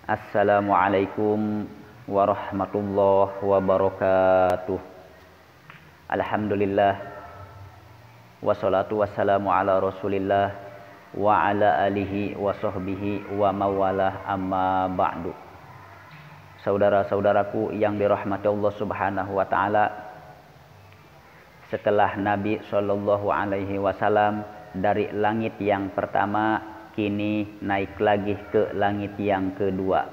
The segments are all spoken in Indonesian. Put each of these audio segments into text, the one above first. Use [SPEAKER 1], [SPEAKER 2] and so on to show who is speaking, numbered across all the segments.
[SPEAKER 1] Assalamualaikum warahmatullahi wabarakatuh. Alhamdulillah wassalatu wassalamu ala Rasulillah wa ala alihi wa sahbihi wa mawalah, amma ba'du. Saudara-saudaraku yang dirahmati Allah Subhanahu wa taala, setelah Nabi sallallahu alaihi wasallam dari langit yang pertama, kini naik lagi ke langit yang kedua.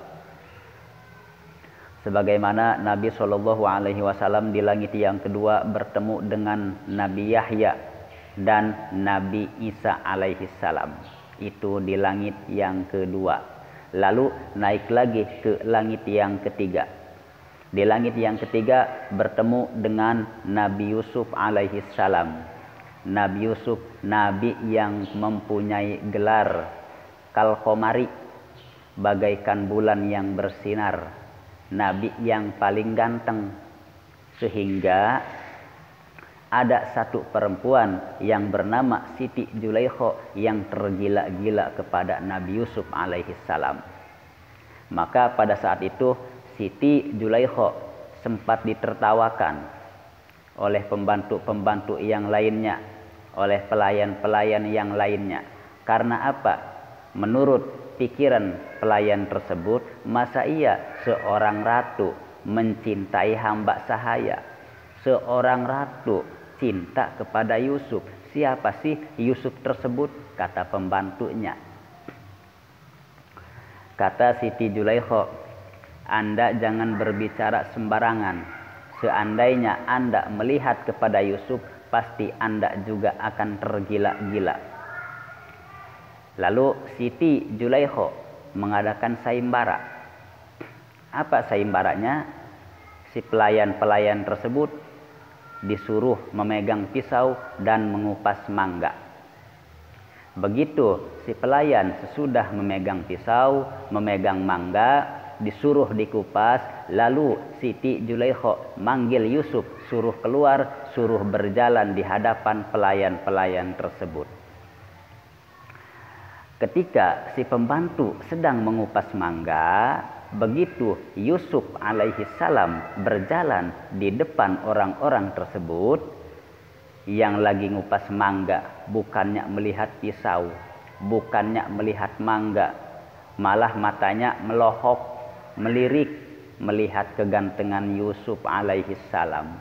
[SPEAKER 1] Sebagaimana Nabi Shallallahu Alaihi Wasallam di langit yang kedua bertemu dengan Nabi Yahya dan Nabi Isa alaihi salam, itu di langit yang kedua. Lalu naik lagi ke langit yang ketiga. Di langit yang ketiga bertemu dengan Nabi Yusuf alaihi salam. Nabi Yusuf, nabi yang mempunyai gelar Kal-Qamari, bagaikan bulan yang bersinar, nabi yang paling ganteng, sehingga ada satu perempuan yang bernama Siti Zulaikha yang tergila-gila kepada Nabi Yusuf alaihi salam. Maka pada saat itu Siti Zulaikha sempat ditertawakan oleh pembantu-pembantu yang lainnya, oleh pelayan-pelayan yang lainnya. Karena apa? Menurut pikiran pelayan tersebut, masa iya seorang ratu mencintai hamba sahaya? Seorang ratu cinta kepada Yusuf. Siapa sih Yusuf tersebut? Kata pembantunya. Kata Siti Zulaikha, Anda jangan berbicara sembarangan. Seandainya Anda melihat kepada Yusuf, pasti Anda juga akan tergila-gila. Lalu Siti Zulaikha mengadakan sayembara. Apa sayembaranya? Si pelayan-pelayan tersebut disuruh memegang pisau dan mengupas mangga. Begitu si pelayan sesudah memegang pisau, memegang mangga, disuruh dikupas, lalu Siti Zulaikha manggil Yusuf, suruh keluar, suruh berjalan di hadapan pelayan-pelayan tersebut. Ketika si pembantu sedang mengupas mangga, begitu Yusuf alaihi salam berjalan di depan orang-orang tersebut, yang lagi ngupas mangga bukannya melihat pisau, bukannya melihat mangga, malah matanya melohok, melirik melihat kegantengan Yusuf alaihi salam.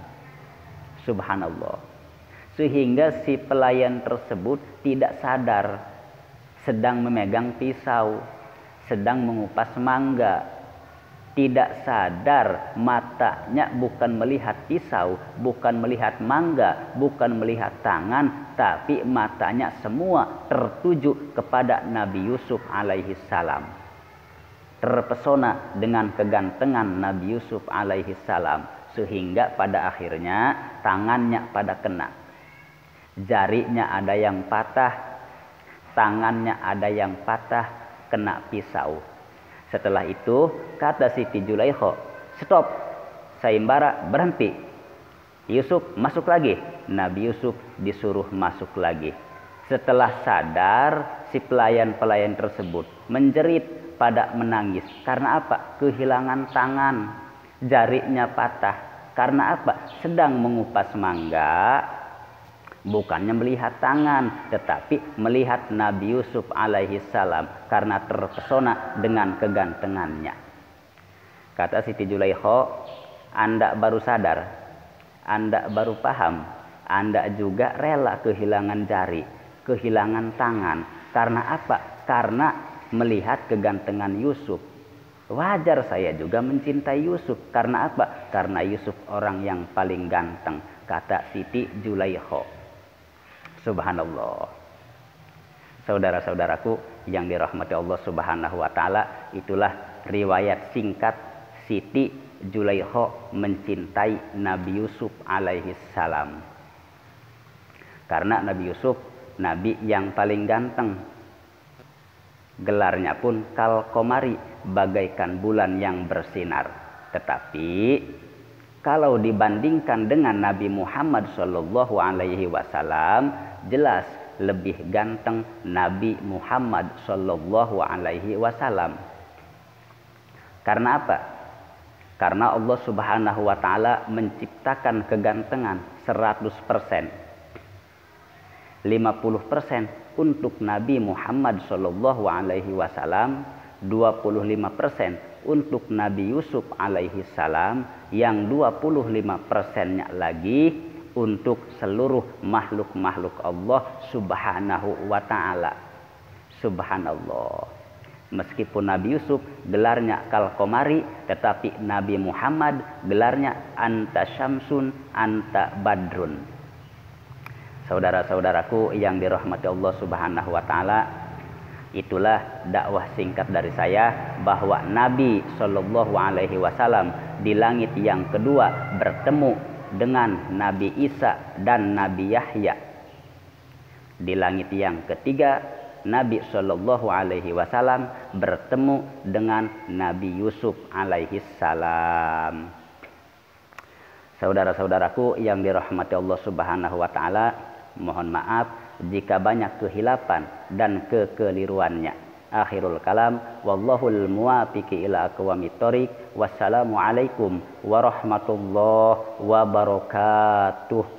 [SPEAKER 1] Subhanallah. Sehingga si pelayan tersebut tidak sadar sedang memegang pisau, sedang mengupas mangga. Tidak sadar matanya bukan melihat pisau, bukan melihat mangga, bukan melihat tangan, tapi matanya semua tertuju kepada Nabi Yusuf alaihi salam. Terpesona dengan kegantengan Nabi Yusuf alaihi salam, sehingga pada akhirnya tangannya pada kena, jarinya ada yang patah, tangannya ada yang patah, kena pisau. Setelah itu kata Siti Zulaikha, stop, sayembara berhenti. Yusuf masuk lagi. Nabi Yusuf disuruh masuk lagi. Setelah sadar, si pelayan-pelayan tersebut menjerit pada menangis. Karena apa? Kehilangan tangan, jarinya patah. Karena apa? Sedang mengupas mangga, bukannya melihat tangan, tetapi melihat Nabi Yusuf alaihi salam karena terpesona dengan kegantengannya. Kata Siti Zulaikha, Anda baru sadar, Anda baru paham, Anda juga rela kehilangan jari, kehilangan tangan. Karena apa? Karena melihat kegantengan Yusuf. Wajar saya juga mencintai Yusuf. Karena apa? Karena Yusuf orang yang paling ganteng, kata Siti Zulaikha. Subhanallah. Saudara-saudaraku yang dirahmati Allah Subhanahu wa taala, itulah riwayat singkat Siti Zulaikha mencintai Nabi Yusuf alaihi salam. Karena Nabi Yusuf nabi yang paling ganteng. Gelarnya pun Kal-Qamari, bagaikan bulan yang bersinar. Tetapi kalau dibandingkan dengan Nabi Muhammad sallallahu alaihi wasallam, jelas lebih ganteng Nabi Muhammad sallallahu alaihi wasallam. Karena apa? Karena Allah Subhanahu wa taala menciptakan kegantengan 100%. 50% untuk Nabi Muhammad sallallahu alaihi wasallam, 25% untuk Nabi Yusuf alaihi salam, yang 25%-nya lagi untuk seluruh makhluk-makhluk Allah Subhanahu wa taala. Subhanallah. Meskipun Nabi Yusuf gelarnya kal komari, tetapi Nabi Muhammad gelarnya anta syamsun anta badrun. Saudara-saudaraku yang dirahmati Allah Subhanahu wa taala, itulah dakwah singkat dari saya bahwa Nabi Shallallahu alaihi wasallam di langit yang kedua bertemu dengan Nabi Isa dan Nabi Yahya. Di langit yang ketiga Nabi Shallallahu alaihi wasallam bertemu dengan Nabi Yusuf alaihi salam. Saudara-saudaraku yang dirahmati Allah Subhanahu wa taala, mohon maaf jika banyak kehilapan dan kekeliruannya. Akhirul kalam, wallahul muwafiqi ila aqwamit thoriq. Wassalamualaikum warahmatullahi wabarakatuh.